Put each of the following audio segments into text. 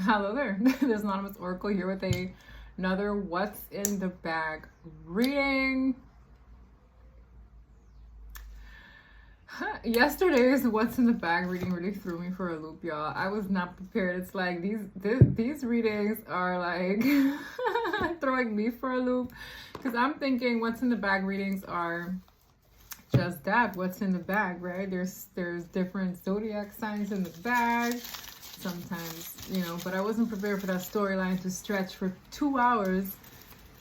Hello there. There's Anonymous Oracle here with another What's in the Bag reading. Yesterday's What's in the Bag reading really threw me for a loop, y'all. I was not prepared. It's like these readings are like throwing me for a loop because I'm thinking What's in the Bag readings are just that, what's in the bag, right? There's different zodiac signs in the bag. Sometimes, but I wasn't prepared for that storyline to stretch for 2 hours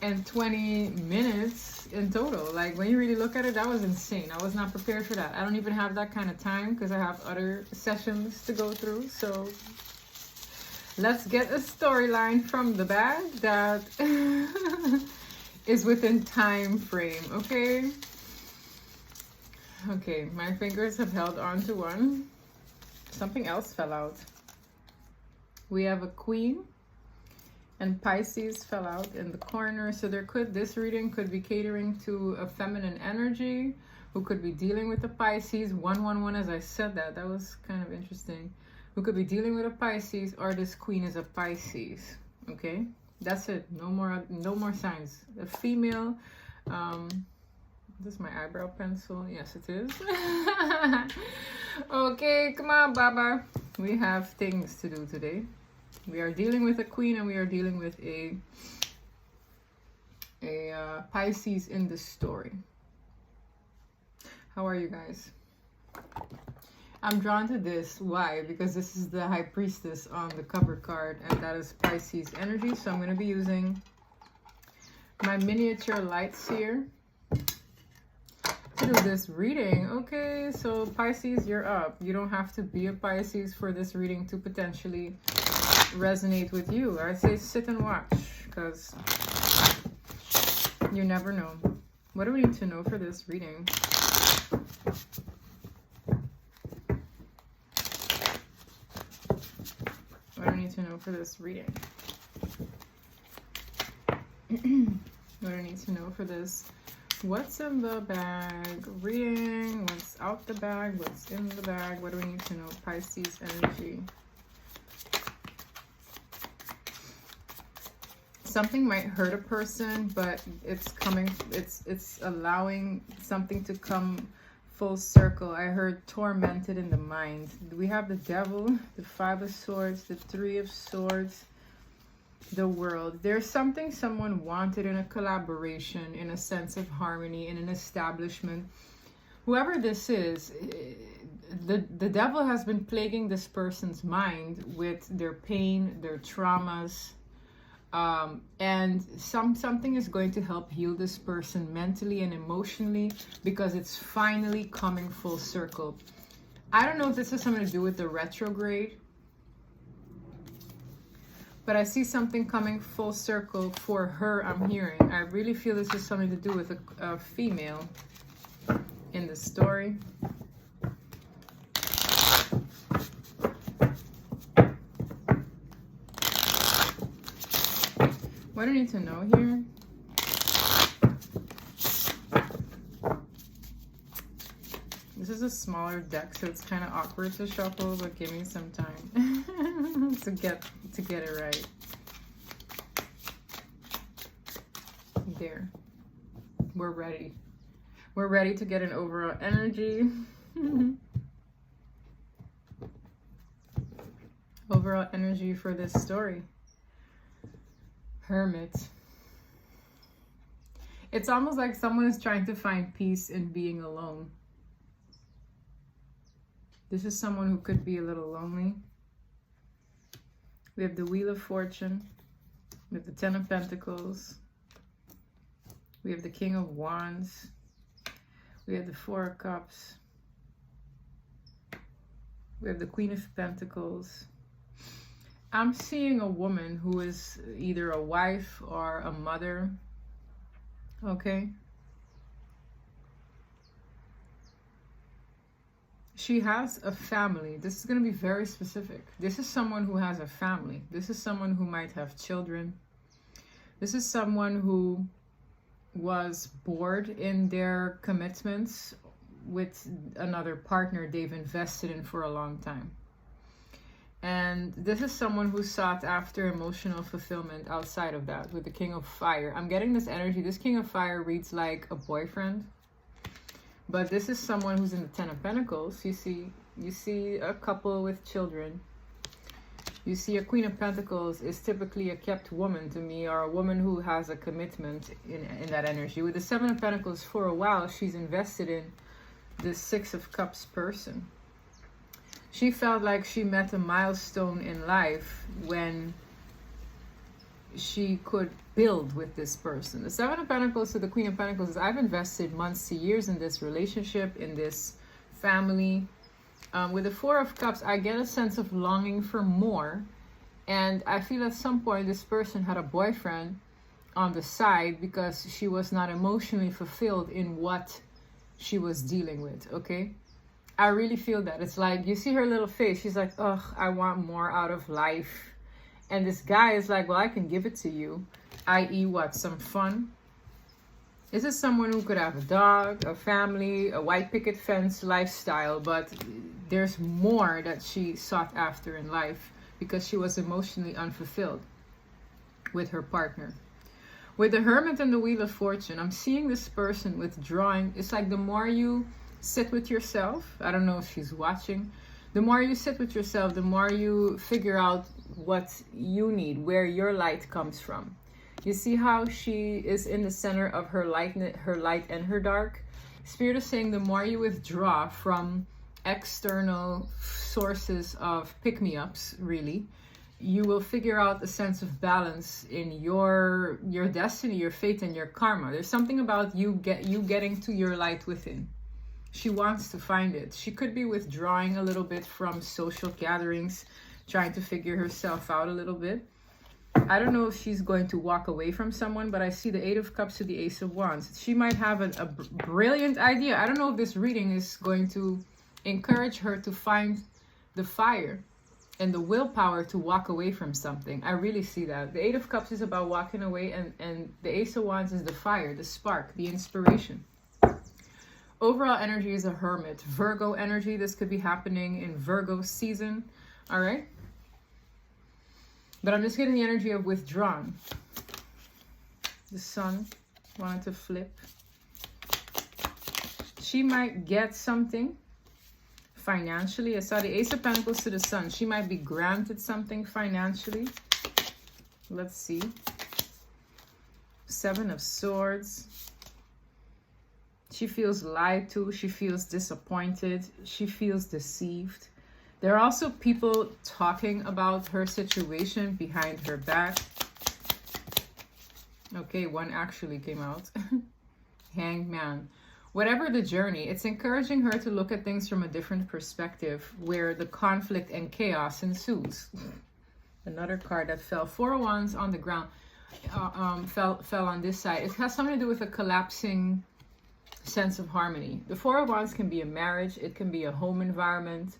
and 20 minutes in total. Like, when you really look at it, that was insane. I was not prepared for that. I don't even have that kind of time because I have other sessions to go through. So let's get a storyline from the bag that is within time frame, okay? Okay, my fingers have held on to one. Something else fell out. We have a Queen and Pisces fell out in the corner. So this reading could be catering to a feminine energy who could be dealing with a Pisces. 111, as I said that was kind of interesting. Who could be dealing with a Pisces, or this Queen is a Pisces. Okay, that's it. No more signs. A female. This is my eyebrow pencil. Yes, it is. Okay, come on, Baba. We have things to do today. We are dealing with a Queen and we are dealing with a Pisces in the story. How are you guys? I'm drawn to this. Why? Because this is the High Priestess on the cover card, and that is Pisces energy. So I'm going to be using my miniature lights here to do this reading. Okay, so Pisces, you're up. You don't have to be a Pisces for this reading to potentially resonate with you. I say sit and watch, because you never know. What do we need to know for this reading? What do we need to know for this reading? What do I need to know for this What's in the bag reading? What's out the bag? What's in the bag? What do we need to know? Pisces energy. Something might hurt a person, but it's allowing something to come full circle. I heard tormented in the mind. We have the Devil, the Five of Swords, the Three of Swords, the World. There's something someone wanted in a collaboration, in a sense of harmony, in an establishment. Whoever this is, the devil has been plaguing this person's mind with their pain, their traumas, and something is going to help heal this person mentally and emotionally, because it's finally coming full circle. I don't know if this has something to do with the retrograde, but I see something coming full circle for her, I'm hearing. I really feel this is something to do with a female in the story. What do I need to know here? This is a smaller deck, so it's kind of awkward to shuffle, but give me some time to get it right. There. We're ready. We're ready to get an overall energy. Overall energy for this story. Hermit. It's almost like someone is trying to find peace in being alone. This is someone who could be a little lonely. We have the Wheel of Fortune. We have the Ten of Pentacles. We have the King of Wands. We have the Four of Cups. We have the Queen of Pentacles. I'm seeing a woman who is either a wife or a mother. Okay. She has a family. This is going to be very specific. This is someone who has a family. This is someone who might have children. This is someone who was bored in their commitments with another partner they've invested in for a long time. And this is someone who sought after emotional fulfillment outside of that with the King of Fire. I'm getting this energy. This King of Fire reads like a boyfriend. But this is someone who's in the Ten of Pentacles. You see a couple with children. You see a Queen of Pentacles is typically a kept woman to me, or a woman who has a commitment in that energy. With the Seven of Pentacles, for a while, she's invested in the Six of Cups person. She felt like she met a milestone in life when she could build with this person. The Seven of Pentacles to the Queen of Pentacles is I've invested months to years in this relationship, in this family. With the Four of Cups, I get a sense of longing for more. And I feel at some point this person had a boyfriend on the side because she was not emotionally fulfilled in what she was dealing with, okay? I really feel that. It's like, you see her little face. She's like, ugh, I want more out of life. And this guy is like, well, I can give it to you. I.e. what? Some fun. This is someone who could have a dog, a family, a white picket fence lifestyle, but there's more that she sought after in life because she was emotionally unfulfilled with her partner. With the Hermit and the Wheel of Fortune, I'm seeing this person withdrawing. It's like the more you sit with yourself, I don't know if she's watching, the more you sit with yourself, the more you figure out what you need, where your light comes from. You see how she is in the center of her light and her dark? Spirit is saying the more you withdraw from external sources of pick-me-ups, really, you will figure out a sense of balance in your destiny, your fate, and your karma. There's something about you getting to your light within. She wants to find it. She could be withdrawing a little bit from social gatherings, trying to figure herself out a little bit. I don't know if she's going to walk away from someone, but I see the Eight of Cups to the Ace of Wands. She might have a brilliant idea. I don't know if this reading is going to encourage her to find the fire and the willpower to walk away from something. I really see that. The Eight of Cups is about walking away, and the Ace of Wands is the fire, the spark, the inspiration. Overall energy is a Hermit. Virgo energy. This could be happening in Virgo season. All right. But I'm just getting the energy of withdrawn. The Sun wanted to flip. She might get something financially. I saw the Ace of Pentacles to the Sun. She might be granted something financially. Let's see. Seven of Swords. She feels lied to. She feels disappointed. She feels deceived. There are also people talking about her situation behind her back. Okay, one actually came out. Hanged Man. Whatever the journey, it's encouraging her to look at things from a different perspective where the conflict and chaos ensues. Another card that fell. Four of Wands on the ground fell on this side. It has something to do with a collapsing sense of harmony. The Four of Wands can be a marriage. It can be a home environment.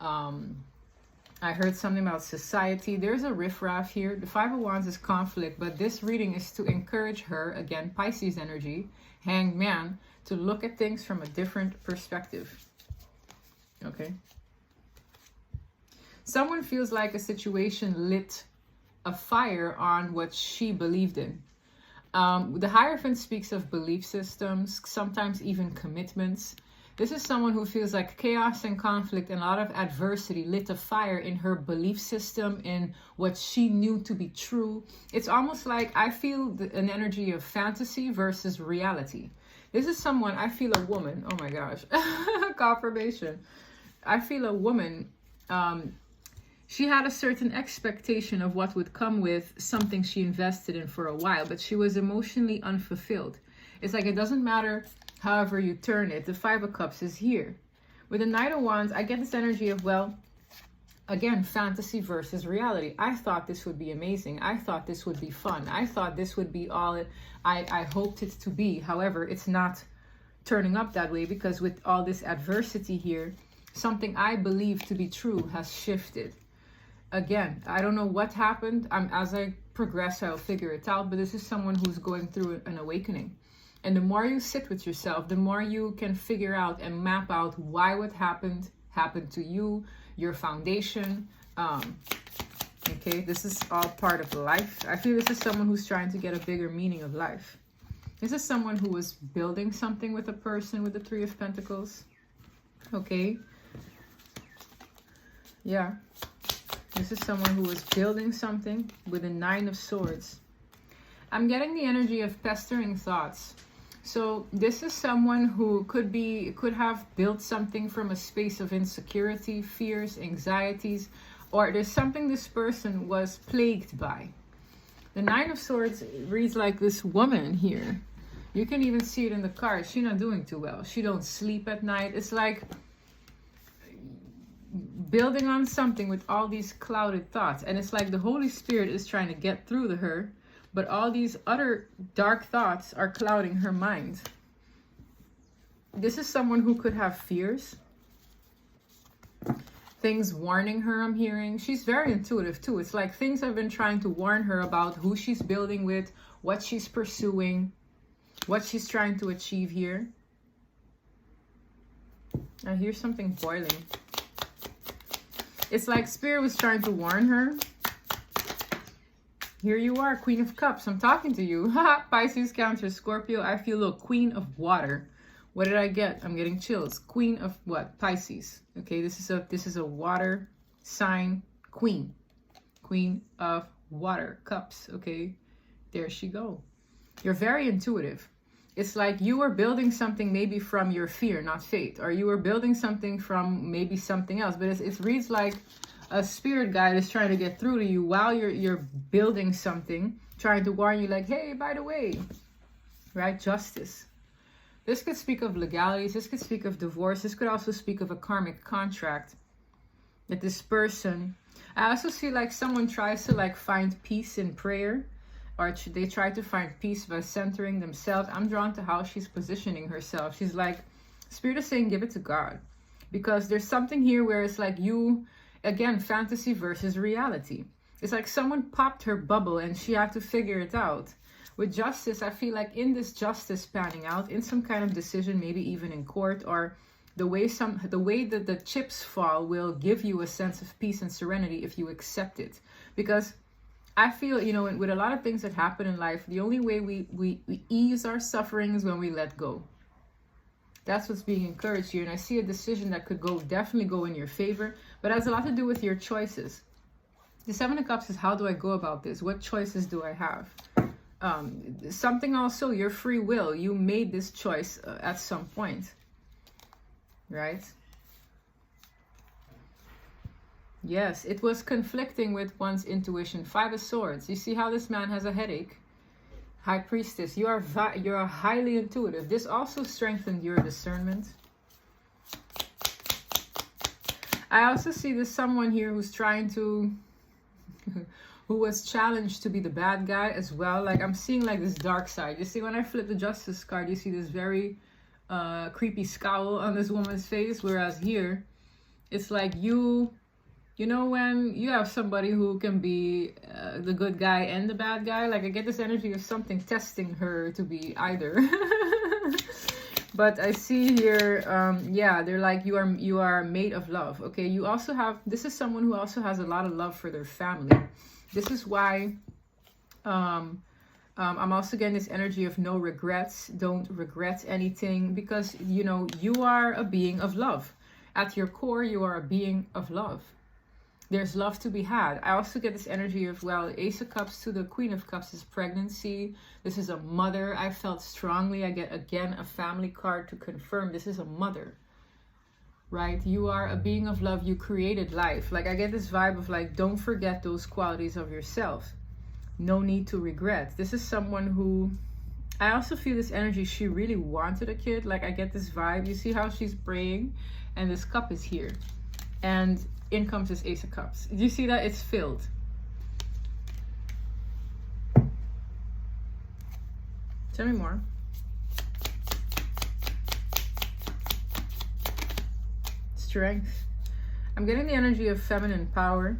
I heard something about society. There's a riffraff here. The Five of Wands is conflict, but this reading is to encourage her, again, Pisces energy, Hanged Man, to look at things from a different perspective. Okay. Someone feels like a situation lit a fire on what she believed in. The Hierophant speaks of belief systems, sometimes even commitments. This is someone who feels like chaos and conflict and a lot of adversity lit a fire in her belief system, in what she knew to be true. It's almost like I feel an energy of fantasy versus reality. This is someone, I feel a woman, oh my gosh, confirmation. I feel a woman, she had a certain expectation of what would come with something she invested in for a while, but she was emotionally unfulfilled. It's like it doesn't matter however you turn it. The Five of Cups is here. With the Knight of Wands, I get this energy of, well, again, fantasy versus reality. I thought this would be amazing. I thought this would be fun. I thought this would be all I hoped it to be. However, it's not turning up that way because with all this adversity here, something I believe to be true has shifted. Again, I don't know what happened. As I progress, I'll figure it out. But this is someone who's going through an awakening. And the more you sit with yourself, the more you can figure out and map out why what happened to you. your foundation. Okay, this is all part of life. I feel this is someone who's trying to get a bigger meaning of life. This is someone who was building something with a person with the Three of Pentacles. Okay. Yeah. This is someone who was building something with a Nine of Swords. I'm getting the energy of pestering thoughts. So this is someone who could have built something from a space of insecurity, fears, anxieties, or there's something this person was plagued by. The Nine of Swords reads like this woman here. You can even see it in the card. She's not doing too well. She don't sleep at night. It's like building on something with all these clouded thoughts. And it's like the Holy Spirit is trying to get through to her. But all these other dark thoughts are clouding her mind. This is someone who could have fears. Things warning her, I'm hearing. She's very intuitive too. It's like things have been trying to warn her about who she's building with, what she's pursuing, what she's trying to achieve here. I hear something boiling. It's like Spirit was trying to warn her. Here you are, Queen of Cups. I'm talking to you. Pisces, Cancer, Scorpio. I feel, look, Queen of Water. What did I get? I'm getting chills. Queen of what? Pisces. Okay, this is a water sign queen. Queen of Water, Cups. Okay, there she go. You're very intuitive. It's like you were building something maybe from your fear, not faith, or you were building something from maybe something else. But it reads like a spirit guide is trying to get through to you while you're building something, trying to warn you like, hey, by the way, right? Justice. This could speak of legalities. This could speak of divorce. This could also speak of a karmic contract that this person, I also see like someone tries to like find peace in prayer, or they try to find peace by centering themselves. I'm drawn to how she's positioning herself. She's like, Spirit is saying, give it to God. Because there's something here where it's like you, again, fantasy versus reality. It's like someone popped her bubble and she had to figure it out. With justice, I feel like in this justice panning out, in some kind of decision, maybe even in court, or the way that the chips fall will give you a sense of peace and serenity if you accept it. Because I feel, you know, with a lot of things that happen in life, the only way we ease our suffering is when we let go. That's what's being encouraged here. And I see a decision that could definitely go in your favor, but it has a lot to do with your choices. The Seven of Cups is, how do I go about this? What choices do I have? Something also, your free will. You made this choice at some point, right? Yes, it was conflicting with one's intuition. Five of Swords. You see how this man has a headache? High Priestess. You're highly intuitive. This also strengthened your discernment. I also see this someone here who's trying to who was challenged to be the bad guy as well. Like I'm seeing like this dark side. You see when I flip the Justice card, you see this very creepy scowl on this woman's face. Whereas here, it's like you know when you have somebody who can be the good guy and the bad guy. Like I get this energy of something testing her to be either. But I see here, yeah, they're like, you are made of love. Okay, you also have, this is someone who also has a lot of love for their family. This is why I'm also getting this energy of no regrets. Don't regret anything, because, you know, you are a being of love. At your core, you are a being of love. There's love to be had. I also get this energy of, well, Ace of Cups to the Queen of Cups is pregnancy. This is a mother. I felt strongly. I get, again, a family card to confirm this is a mother, right? You are a being of love. You created life. Like I get this vibe of like, don't forget those qualities of yourself. No need to regret. This is someone who, I also feel this energy. She really wanted a kid. Like I get this vibe. You see how she's praying and this cup is here. And in comes this Ace of Cups. Do you see that? It's filled. Tell me more. Strength. I'm getting the energy of feminine power.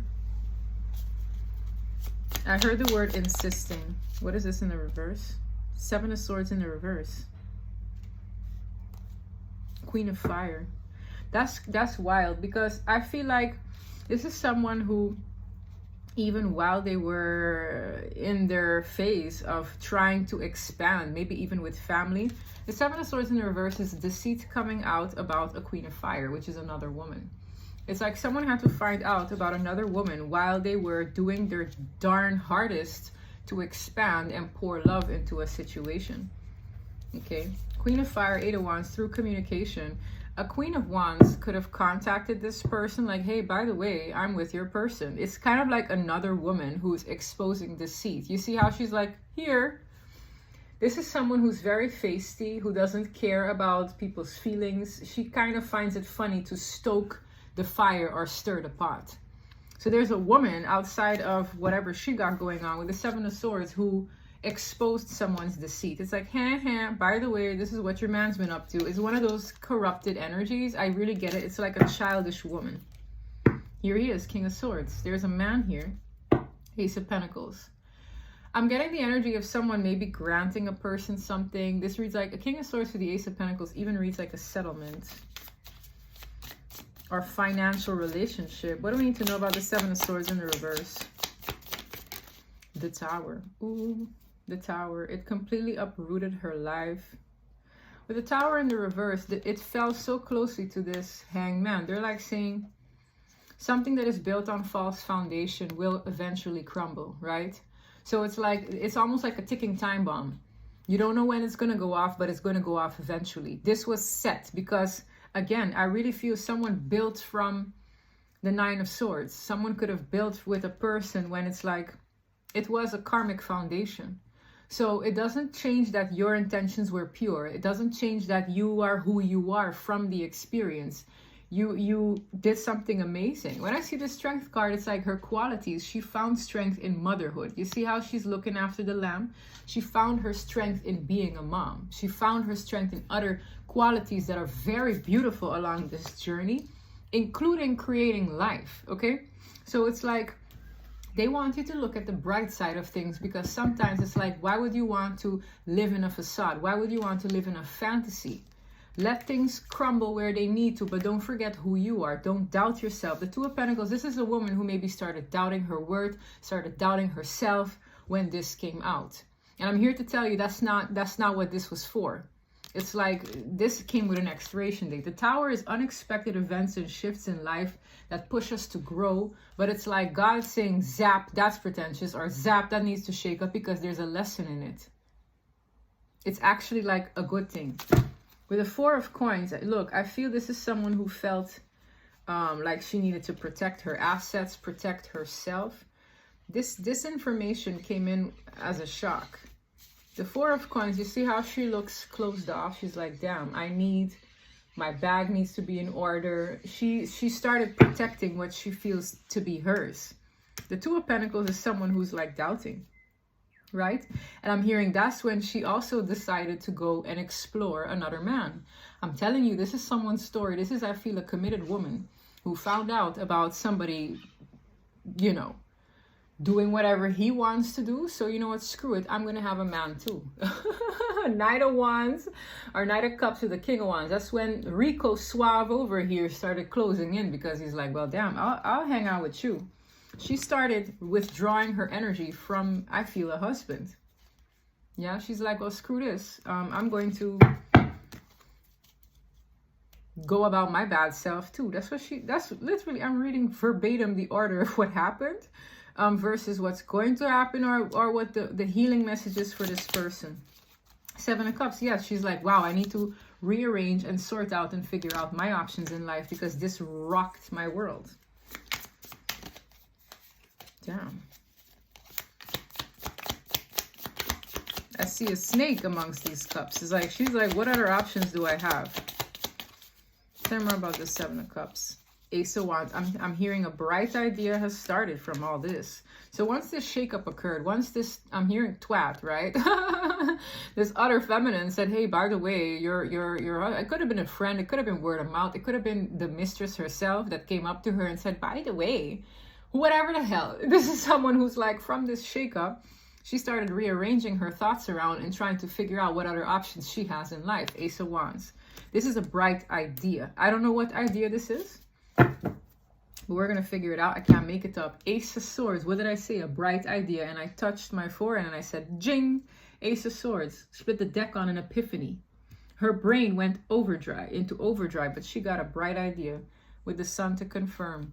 I heard the word insisting. What is this in the reverse? Seven of Swords in the reverse. Queen of Fire. That's wild, because I feel like This is someone who, even while they were in their phase of trying to expand, maybe even with family, the Seven of Swords in the reverse is deceit coming out about a Queen of Fire, which is another woman. It's like someone had to find out about another woman while they were doing their darn hardest to expand and pour love into a situation. Okay, Queen of Fire, Eight of Wands, through communication. A Queen of Wands could have contacted this person like, hey, by the way, I'm with your person. It's kind of like another woman who's exposing deceit. You see how she's like, here. This is someone who's very feisty, who doesn't care about people's feelings. She kind of finds it funny to stoke the fire or stir the pot. So there's a woman outside of whatever she got going on with the Seven of Swords who exposed someone's deceit. It's like, by the way, this is what your man's been up to. It's one of those corrupted energies. I really get it. It's like a childish woman. Here he is, King of Swords. There's a man here, Ace of Pentacles. I'm getting the energy of someone maybe granting a person something. This reads like a King of Swords for the Ace of Pentacles, even reads like a settlement or financial relationship. What do we need to know about the Seven of Swords in the reverse? The Tower. Ooh. The Tower. It completely uprooted her life. With the Tower in the reverse, it fell so closely to this Hanged Man. They're like saying something that is built on false foundation will eventually crumble, right? So it's like, it's almost like a ticking time bomb. You don't know when it's going to go off, but it's going to go off eventually. This was set because, again, I really feel someone built from the Nine of Swords. Someone could have built with a person when it's like, it was a karmic foundation. So it doesn't change that your intentions were pure. It doesn't change that you are who you are from the experience. You did something amazing. When I see the Strength card, it's like her qualities. She found strength in motherhood. You see how she's looking after the lamb? She found her strength in being a mom. She found her strength in other qualities that are very beautiful along this journey, including creating life, okay? So it's like, they want you to look at the bright side of things, because sometimes it's like, why would you want to live in a facade? Why would you want to live in a fantasy? Let things crumble where they need to, but don't forget who you are. Don't doubt yourself. The Two of Pentacles, this is a woman who maybe started doubting her worth, started doubting herself when this came out. And I'm here to tell you that's not what this was for. It's like this came with an expiration date. The Tower is unexpected events and shifts in life that push us to grow. But it's like God saying, zap, that's pretentious, or zap, that needs to shake up because there's a lesson in it. It's actually like a good thing. With the Four of Coins, look, I feel this is someone who felt like she needed to protect her assets, protect herself. This information came in as a shock. The Four of Coins, you see how she looks closed off. She's like, damn, my bag needs to be in order. She started protecting what she feels to be hers. The Two of Pentacles is someone who's like doubting, right? And I'm hearing that's when she also decided to go and explore another man. I'm telling you, this is someone's story. This is, I feel, a committed woman who found out about somebody, you know, doing whatever he wants to do. So you know what, screw it, I'm gonna have a man too. Knight of Wands or Knight of Cups with the King of Wands. That's when Rico Suave over here started closing in, because he's like, well, damn, I'll hang out with you. She started withdrawing her energy from, I feel, a husband. Yeah, she's like, well, screw this, I'm going to go about my bad self too. That's literally, I'm reading verbatim the order of what happened. Versus what's going to happen, or what the healing message is for this person. Seven of Cups, yes, she's like, wow, I need to rearrange and sort out and figure out my options in life because this rocked my world. Damn. I see a snake amongst these cups. It's like, she's like, what other options do I have? Tell me more about the Seven of Cups. Ace of Wands, I'm hearing a bright idea has started from all this. So once this shakeup occurred, once this, I'm hearing twat, right? This other feminine said, hey, by the way, it could have been a friend, it could have been word of mouth, it could have been the mistress herself that came up to her and said, by the way, whatever the hell. This is someone who's like, from this shakeup, she started rearranging her thoughts around and trying to figure out what other options she has in life. Ace of Wands. This is a bright idea. I don't know what idea this is. But we're going to figure it out. I can't make it up. Ace of Swords. What did I say? A bright idea. And I touched my forehead and I said, jing, Ace of Swords. Split the deck on an epiphany. Her brain went into overdrive, but she got a bright idea with the sun to confirm.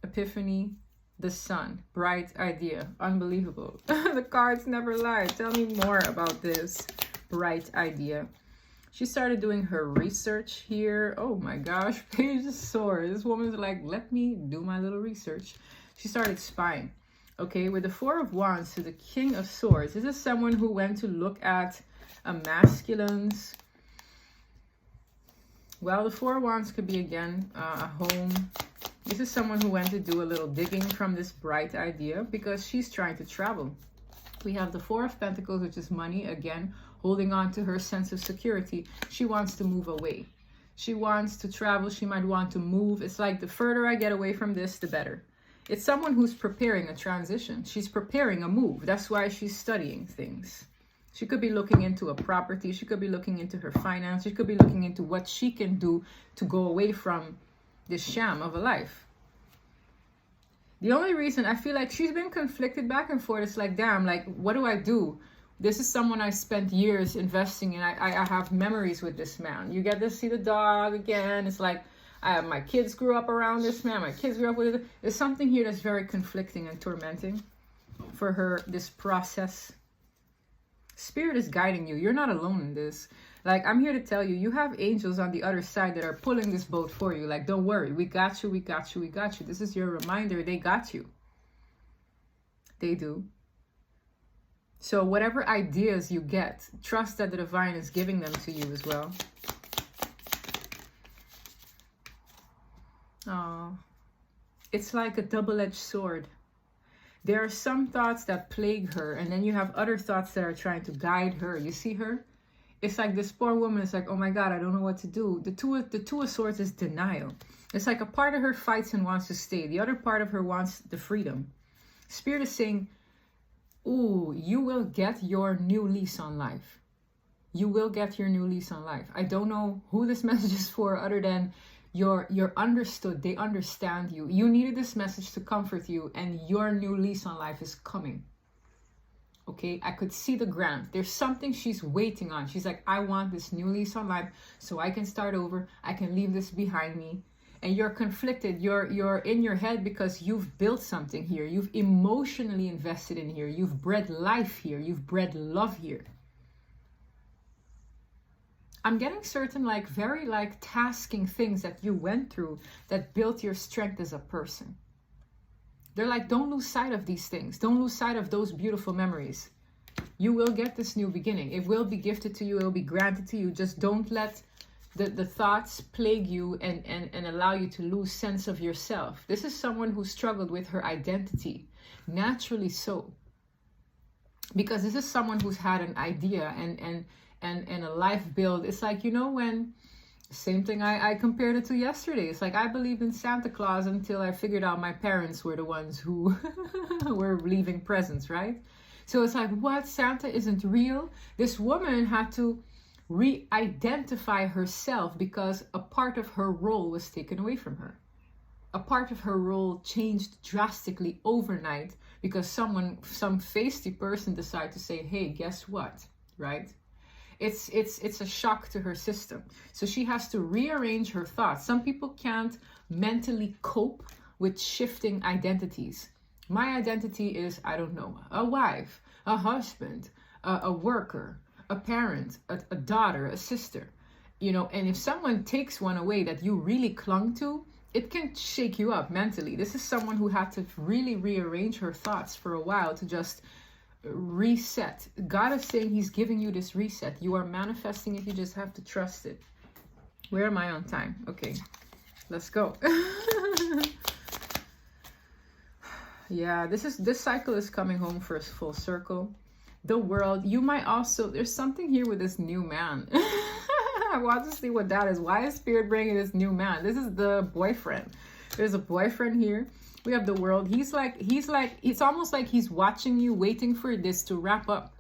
Epiphany, the sun, bright idea. Unbelievable. The cards never lie. Tell me more about this bright idea. She started doing her research here. Oh my gosh, Page of Swords. This woman's like, let me do my little research. She started spying. Okay, with the Four of Wands to the King of Swords. This is someone who went to look at a masculine's. Well, the Four of Wands could be, again, a home. This is someone who went to do a little digging from this bright idea because she's trying to travel. We have the Four of Pentacles, which is money, again, holding on to her sense of security. She wants to move away. She wants to travel. She might want to move. It's like the further I get away from this, the better. It's someone who's preparing a transition. She's preparing a move. That's why she's studying things. She could be looking into a property. She could be looking into her finance. She could be looking into what she can do to go away from this sham of a life. The only reason I feel like she's been conflicted back and forth, it's like, damn, like, what do I do? This is someone I spent years investing in. I have memories with this man. You get to see the dog again. It's like, my kids grew up around this man. My kids grew up with it. There's something here that's very conflicting and tormenting for her, this process. Spirit is guiding you. You're not alone in this. Like, I'm here to tell you, you have angels on the other side that are pulling this boat for you. Like, don't worry. We got you. We got you. We got you. This is your reminder. They got you. They do. So whatever ideas you get, trust that the divine is giving them to you as well. Oh, it's like a double-edged sword. There are some thoughts that plague her, and then you have other thoughts that are trying to guide her. You see her? It's like this poor woman is like, oh my God, I don't know what to do. The two of Swords is denial. It's like a part of her fights and wants to stay. The other part of her wants the freedom. Spirit is saying, ooh, you will get your new lease on life. You will get your new lease on life. I don't know who this message is for other than you're understood. They understand you. You needed this message to comfort you, and your new lease on life is coming. Okay, I could see the grant. There's something she's waiting on. She's like, I want this new lease on life so I can start over. I can leave this behind me. And you're conflicted. You're in your head because you've built something here. You've emotionally invested in here. You've bred life here. You've bred love here. I'm getting certain, like, very, like, tasking things that you went through that built your strength as a person. They're like, don't lose sight of these things. Don't lose sight of those beautiful memories. You will get this new beginning. It will be gifted to you. It will be granted to you. Just don't let the thoughts plague you and allow you to lose sense of yourself. This is someone who struggled with her identity. Naturally so. Because this is someone who's had an idea and a life build. It's like, you know, when, same thing I compared it to yesterday. It's like, I believed in Santa Claus until I figured out my parents were the ones who were leaving presents, right? So it's like, what? Santa isn't real? This woman had to re-identify herself because a part of her role was taken away from her. A part of her role changed drastically overnight because some feisty person decided to say, hey, guess what, right? It's a shock to her system. So she has to rearrange her thoughts. Some people can't mentally cope with shifting identities. My identity is, I don't know, a wife, a husband, a worker, a parent, a daughter, a sister. You know, and if someone takes one away that you really clung to, it can shake you up mentally. This is someone who had to really rearrange her thoughts for a while to just reset. God is saying he's giving you this reset. You are manifesting it. You just have to trust it. Where am I on time? Okay, let's go. Yeah, this cycle is coming home for a full circle. The world, you might also, there's something here with this new man. I want to see what that is. Why is Spirit bringing this new man? This is the boyfriend. There's a boyfriend here. We have the world. He's like, it's almost like he's watching you, waiting for this to wrap up.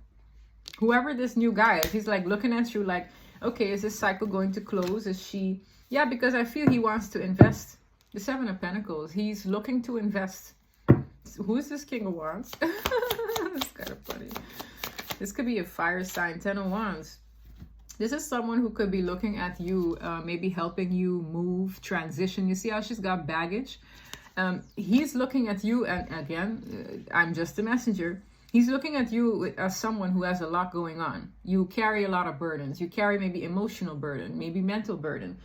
Whoever this new guy is, he's like looking at you like, okay, is this cycle going to close? Is she? Yeah, because I feel he wants to invest. The Seven of Pentacles. He's looking to invest. Who is this King of Wands? It's kind of funny. This could be a fire sign. 10 of Wands. This is someone who could be looking at you, maybe helping you move, transition. You see how she's got baggage? He's looking at you, and again, I'm just a messenger. He's looking at you as someone who has a lot going on. You carry a lot of burdens. You carry maybe emotional burden, maybe mental burden.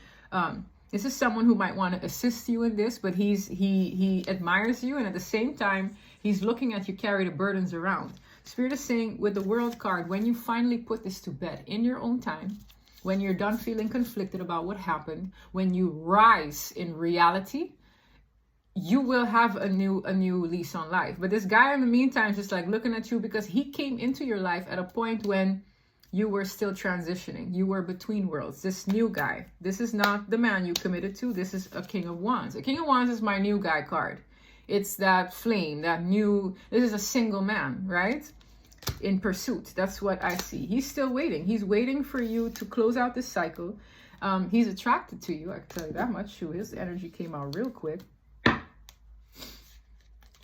This is someone who might want to assist you in this, but he admires you, and at the same time, he's looking at you carry the burdens around. Spirit is saying with the World card, when you finally put this to bed in your own time, when you're done feeling conflicted about what happened, when you rise in reality, you will have a new lease on life. But this guy in the meantime is just like looking at you because he came into your life at a point when you were still transitioning. You were between worlds. This new guy, this is not the man you committed to. This is a King of Wands. A King of Wands is my new guy card. It's that flame, that new, this is a single man, right? In pursuit. That's what I see. He's still waiting. He's waiting for you to close out this cycle. He's attracted to you. I can tell you that much. Shoot, his energy came out real quick.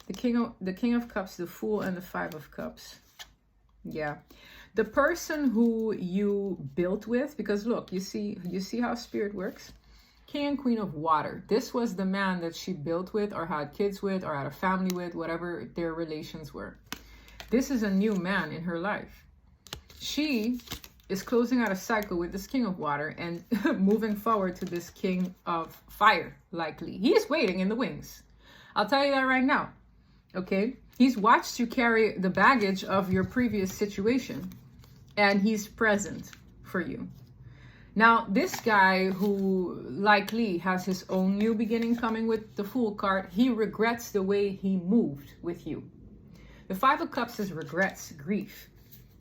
The King of Cups, the Fool, and the Five of Cups. Yeah. The person who you built with, because look, you see how Spirit works? King and Queen of Water. This was the man that she built with or had kids with or had a family with, whatever their relations were. This is a new man in her life. She is closing out a cycle with this King of Water and moving forward to this King of Fire, likely. He is waiting in the wings. I'll tell you that right now. Okay? He's watched you carry the baggage of your previous situation, and he's present for you. Now, this guy who likely has his own new beginning coming with the Fool card, he regrets the way he moved with you. The Five of Cups is regrets, grief.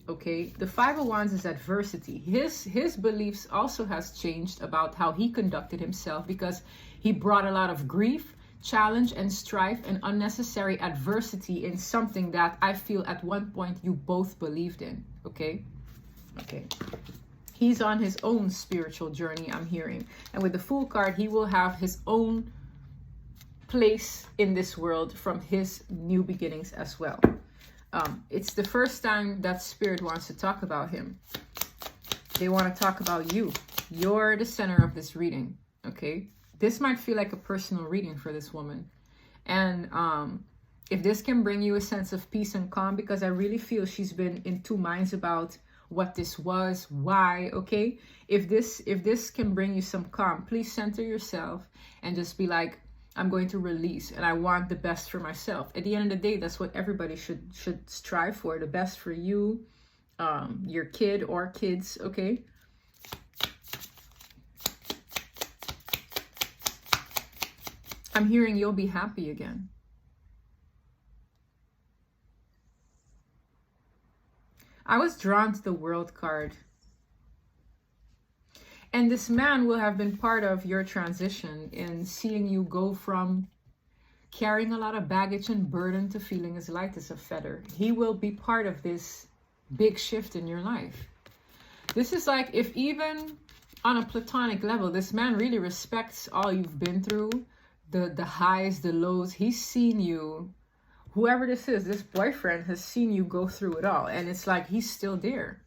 Okay, the Five of Wands is adversity. His beliefs also has changed about how he conducted himself because he brought a lot of grief, challenge, and strife and unnecessary adversity in something that I feel at one point you both believed in. Okay. He's on his own spiritual journey, I'm hearing. And with the Fool card, he will have his own place in this world from his new beginnings as well. It's the first time that Spirit wants to talk about him. They want to talk about you. You're the center of this reading, okay? This might feel like a personal reading for this woman. And if this can bring you a sense of peace and calm, because I really feel she's been in two minds about what this was, why, okay? If this can bring you some calm, please center yourself and just be like, I'm going to release and I want the best for myself. At the end of the day, that's what everybody should strive for, the best for you, your kid or kids, okay? I'm hearing you'll be happy again. I was drawn to the World card. And this man will have been part of your transition in seeing you go from carrying a lot of baggage and burden to feeling as light as a feather. He will be part of this big shift in your life. This is like if even on a platonic level, this man really respects all you've been through, the highs, the lows. He's seen you. Whoever this is, this boyfriend has seen you go through it all. And it's like he's still there.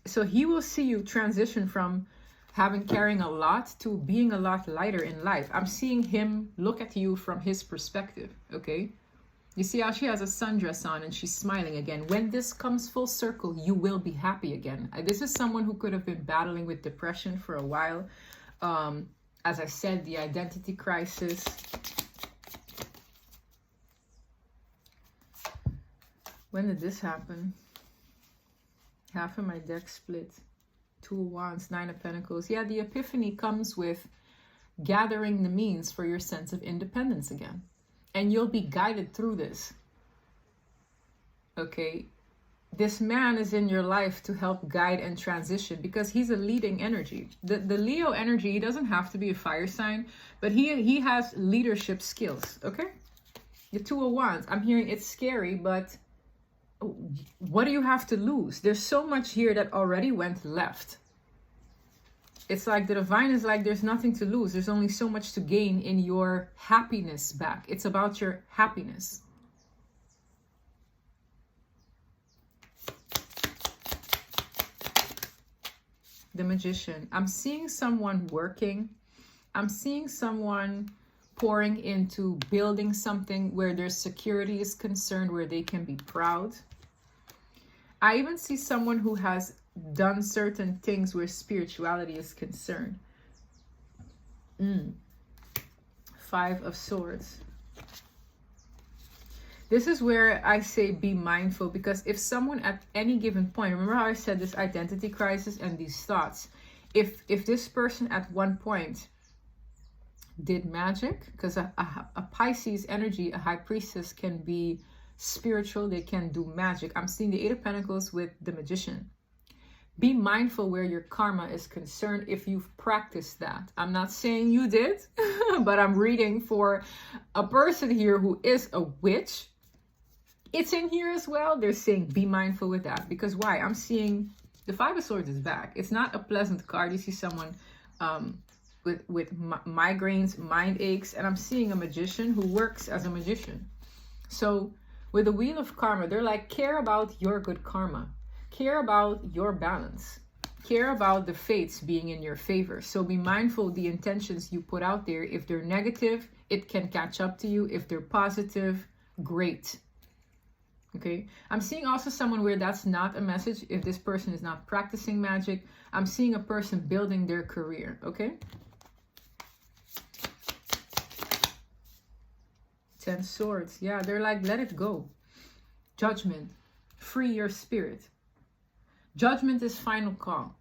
So he will see you transition from carrying a lot to being a lot lighter in life. I'm seeing him look at you from his perspective, okay? You see how she has a sundress on and she's smiling again. When this comes full circle, you will be happy again. This is someone who could have been battling with depression for a while. As I said, the identity crisis. When did this happen? Half of my deck split. Two of Wands, Nine of Pentacles. Yeah, the epiphany comes with gathering the means for your sense of independence again. And you'll be guided through this. Okay? This man is in your life to help guide and transition because he's a leading energy. The Leo energy, he doesn't have to be a fire sign, but he has leadership skills, okay? The Two of Wands, I'm hearing it's scary, but what do you have to lose? There's so much here that already went left. It's like the divine is like, there's nothing to lose. There's only so much to gain in your happiness back. It's about your happiness. The Magician. I'm seeing someone working. I'm seeing someone pouring into building something where their security is concerned, where they can be proud. I even see someone who has done certain things where spirituality is concerned. 5 of Swords. This is where I say be mindful, because if someone at any given point, remember how I said this identity crisis and these thoughts, if this person at one point did magic, because a Pisces energy, a high priestess, can be spiritual, they can do magic. I'm seeing the 8 of Pentacles with the Magician. Be mindful where your karma is concerned if you've practiced that. I'm not saying you did, but I'm reading for a person here who is a witch. It's in here as well. They're saying be mindful with that. Because why? I'm seeing the 5 of Swords is back. It's not a pleasant card. You see someone with migraines, mind aches, and I'm seeing a magician who works as a magician. So with the Wheel of Karma, they're like, care about your good karma. Care about your balance. Care about the fates being in your favor. So be mindful of the intentions you put out there. If they're negative, it can catch up to you. If they're positive, great. Okay. I'm seeing also someone where that's not a message. If this person is not practicing magic, I'm seeing a person building their career. Okay. 10 Swords. Yeah, they're like, let it go. Judgment. Free your spirit. Judgment is final call.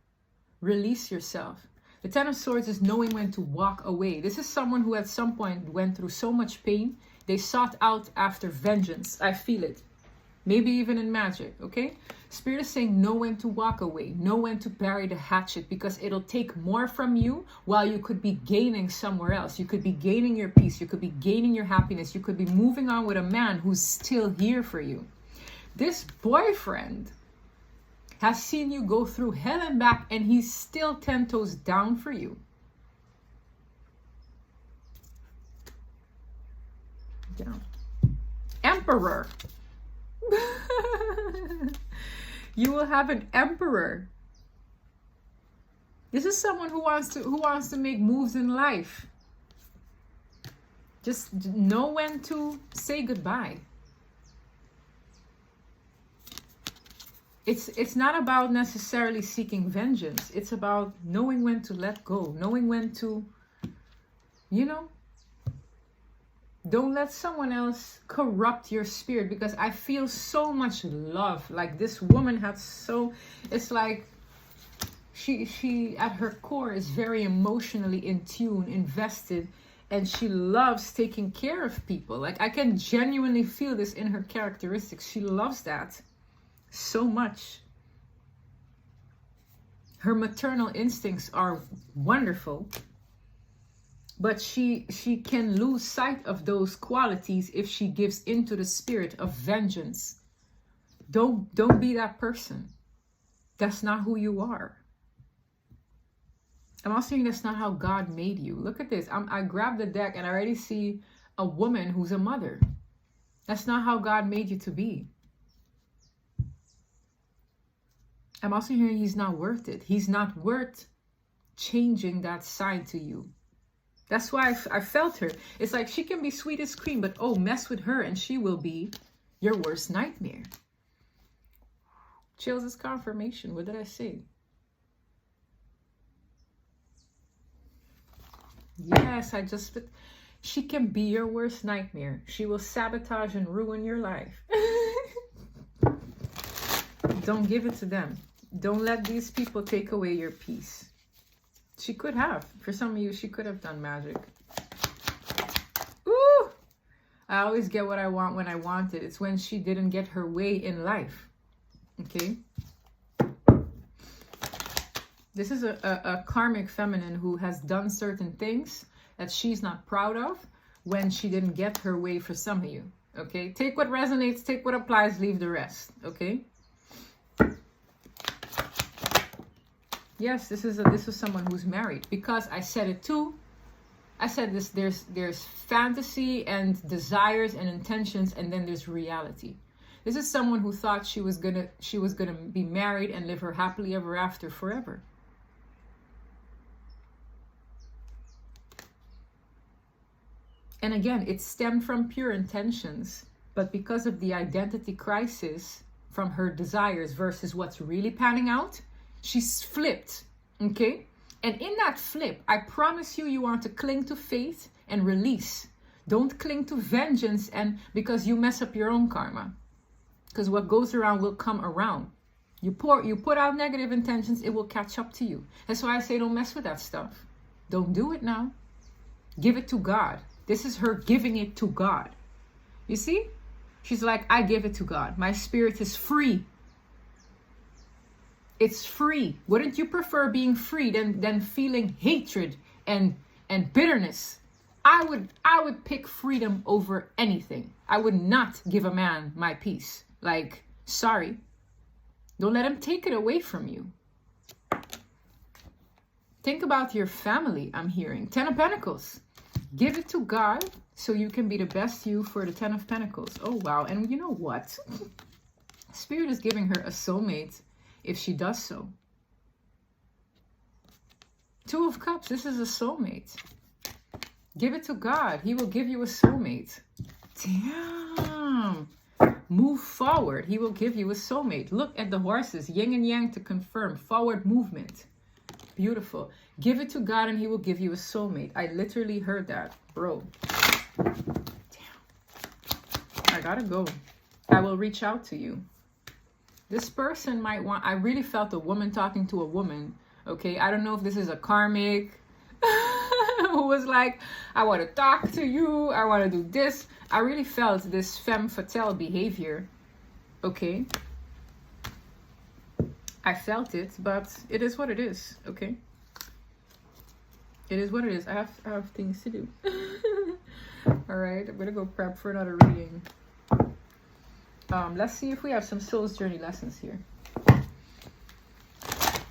Release yourself. The 10 of Swords is knowing when to walk away. This is someone who at some point went through so much pain. They sought out after vengeance. I feel it. Maybe even in magic, okay? Spirit is saying know when to walk away. Know when to bury the hatchet, because it'll take more from you while you could be gaining somewhere else. You could be gaining your peace. You could be gaining your happiness. You could be moving on with a man who's still here for you. This boyfriend has seen you go through hell and back, and he's still 10 toes down for you. Down. Emperor. You will have an emperor. This is someone who wants to make moves in life. Just know when to say goodbye. It's not about necessarily seeking vengeance. It's about knowing when to let go, knowing when to, you know, don't let someone else corrupt your spirit, because I feel so much love. Like this woman had so, it's like she at her core is very emotionally in tune, invested, and she loves taking care of people. Like I can genuinely feel this in her characteristics. She loves that so much. Her maternal instincts are wonderful, but she can lose sight of those qualities if she gives into the spirit of vengeance. Don't be that person. That's not who you are. I'm also saying that's not how God made you. Look at this. I grabbed the deck and I already see a woman who's a mother. That's not how God made you to be. I'm also hearing he's not worth it. He's not worth changing that side to you. That's why I felt her. It's like she can be sweet as cream, but oh, mess with her and she will be your worst nightmare. Chills is confirmation. What did I say? Yes, she can be your worst nightmare. She will sabotage and ruin your life. Don't give it to them. Don't let these people take away your peace. She could have. For some of you, she could have done magic. Ooh! I always get what I want when I want it. It's when she didn't get her way in life. Okay? This is a karmic feminine who has done certain things that she's not proud of when she didn't get her way for some of you. Okay? Take what resonates, take what applies, leave the rest. Okay? Yes, this is someone who's married, because I said it too. I said this, there's fantasy and desires and intentions, and then there's reality. This is someone who thought she was gonna be married and live her happily ever after forever. And again, it stemmed from pure intentions, but because of the identity crisis from her desires versus what's really panning out, she's flipped, okay? And in that flip, I promise you, you want to cling to faith and release. Don't cling to vengeance, and because you mess up your own karma. Because what goes around will come around. You put out negative intentions, it will catch up to you. That's why I say don't mess with that stuff. Don't do it now. Give it to God. This is her giving it to God. You see? She's like, I give it to God. My spirit is free. It's free. Wouldn't you prefer being free than feeling hatred and bitterness? I would pick freedom over anything. I would not give a man my peace. Like, sorry. Don't let him take it away from you. Think about your family, I'm hearing. 10 of Pentacles. Give it to God so you can be the best you for the 10 of Pentacles. Oh, wow. And you know what? Spirit is giving her a soulmate if she does so. 2 of Cups. This is a soulmate. Give it to God. He will give you a soulmate. Damn. Move forward. He will give you a soulmate. Look at the horses. Yin and yang to confirm. Forward movement. Beautiful. Give it to God and he will give you a soulmate. I literally heard that. Bro. Damn. I gotta go. I will reach out to you. This person might want... I really felt a woman talking to a woman. Okay? I don't know if this is a karmic who was like, I want to talk to you. I want to do this. I really felt this femme fatale behavior. Okay? I felt it, but it is what it is. Okay? It is what it is. I have things to do. All right. I'm going to go prep for another reading. Let's see if we have some soul's journey lessons here.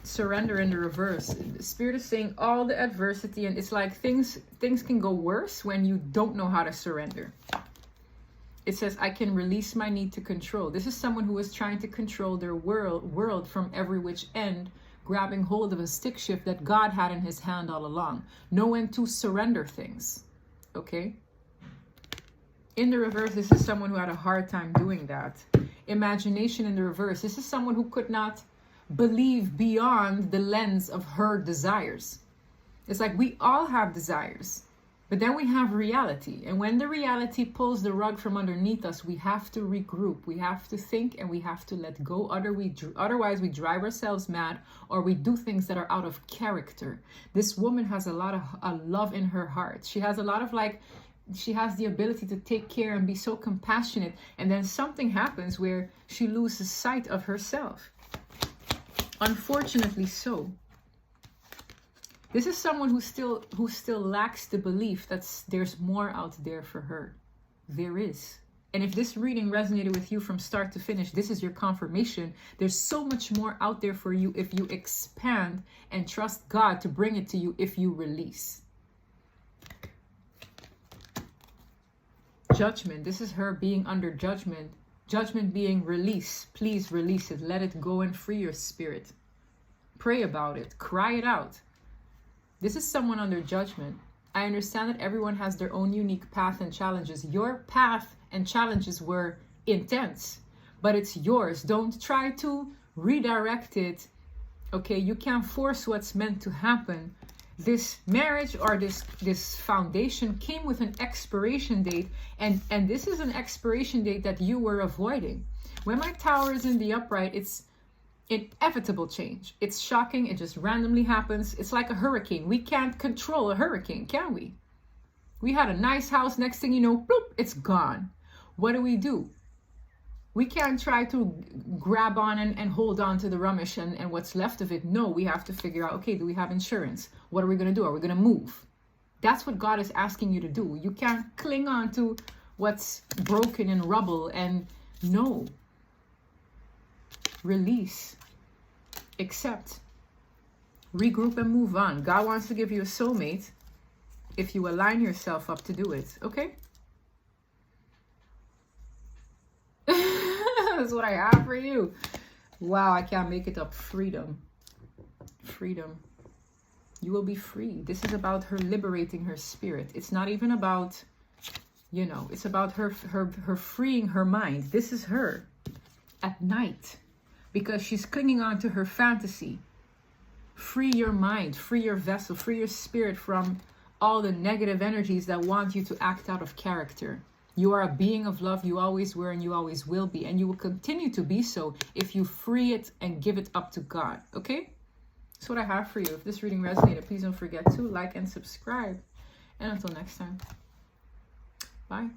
Surrender in the reverse. The Spirit is saying all the adversity, and it's like things can go worse when you don't know how to surrender. It says, I can release my need to control. This is someone who is trying to control their world from every which end, grabbing hold of a stick shift that God had in his hand all along. Know when to surrender things. Okay? In the reverse, this is someone who had a hard time doing that. Imagination in the reverse. This is someone who could not believe beyond the lens of her desires. It's like we all have desires, but then we have reality. And when the reality pulls the rug from underneath us, we have to regroup. We have to think and we have to let go. Otherwise, we drive ourselves mad or we do things that are out of character. This woman has a lot of love in her heart. She has a lot of she has the ability to take care and be so compassionate. And then something happens where she loses sight of herself. Unfortunately so. This is someone who still lacks the belief that there's more out there for her. There is. And if this reading resonated with you from start to finish, this is your confirmation. There's so much more out there for you if you expand and trust God to bring it to you if you release. Judgment. This is her being under judgment. Judgment being release. Please release it. Let it go and free your spirit. Pray about it. Cry it out. This is someone under judgment. I understand that everyone has their own unique path and challenges. Your path and challenges were intense, but it's yours. Don't try to redirect it. Okay, you can't force what's meant to happen. This marriage or this foundation came with an expiration date, and this is an expiration date that you were avoiding. When my tower is in the upright, it's inevitable change. It's shocking. It just randomly happens. It's like a hurricane. We can't control a hurricane, can we? We had a nice house. Next thing you know, bloop, it's gone. What do? We can't try to grab on and hold on to the rubbish and what's left of it. No, we have to figure out, okay, do we have insurance? What are we going to do? Are we going to move? That's what God is asking you to do. You can't cling on to what's broken and rubble. And no. Release. Accept. regroup and move on. God wants to give you a soulmate if you align yourself up to do it, okay? That's what I have for you. Wow, I can't make it up. Freedom. Freedom. You will be free. This is about her liberating her spirit. It's not even about, you know, it's about her freeing her mind. This is her at night because she's clinging on to her fantasy. Free your mind, free your vessel, free your spirit from all the negative energies that want you to act out of character. You are a being of love. You always were and you always will be. And you will continue to be so if you free it and give it up to God. Okay? That's what I have for you. If this reading resonated, please don't forget to like and subscribe. And until next time. Bye.